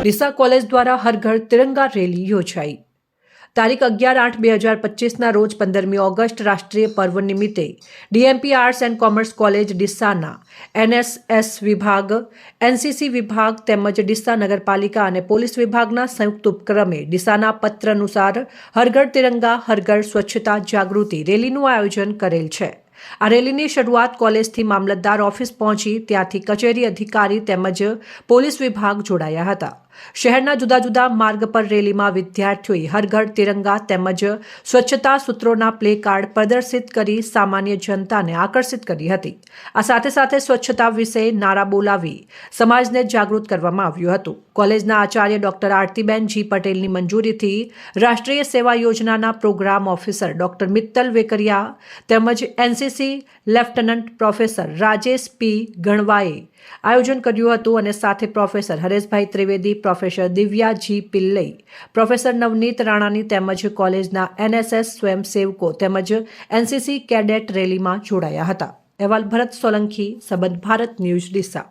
Deesa college દ્વારા હર ઘર તિરંગા rally યોજાઈ। તારીખ 11/8/2025ના રોજ 15મી ઓગસ્ટ રાષ્ટ્રીય પર્વ નિમિત્તે DMP arts and commerce college ડીસાના એનએસએસ વિભાગ, એનસીસી વિભાગ તેમજ ડીસા નગરપાલિકા અને પોલીસ વિભાગના સંયુક્ત ઉપક્રમે ડીસાના પત્ર અનુસાર હર ઘર તિરંગા હર ઘર સ્વચ્છતા જાગૃતિ રેલીનું આયોજન કરેલ છે। આ રેલીની શરૂઆત કોલેજથી મામલતદાર ઓફિસ પહોંચી ત્યાંથી કચેરી અધિકારી તેમજ પોલીસ વિભાગ જોડાયા હતા। શહેરના જુદા જુદા માર્ગ પર રેલીમાં વિદ્યાર્થીઓએ હર ઘર તિરંગા તેમજ સ્વચ્છતા સૂત્રોના પ્લે કાર્ડ પ્રદર્શિત કરી સામાન્ય જનતાને આકર્ષિત કરી હતી। આ સાથે સાથે સ્વચ્છતા વિશે નારા બોલાવી સમાજને જાગૃત કરવામાં આવ્યું હતું। કોલેજના આચાર્ય ડોક્ટર આરતીબેન જી પટેલની મંજૂરીથી રાષ્ટ્રીય સેવા યોજનાના program officer doctor Mittal Vekaria તેમજ NCC lieutenant professor Rajesh P ગણવાએ આયોજન કર્યું હતું અને સાથે professor Hareshbhai Trivedi, professor Divya G Pillai, professor Navneet રાણાની તેમજ કોલેજના એનએસએસ સ્વયંસેવકો તેમજ એનસીસી કેડેટ રેલીમાં જોડાયા હતા। અહેવાલ ભરત સોલંકી, સંબંધ ભારત ન્યૂઝ ડીસા।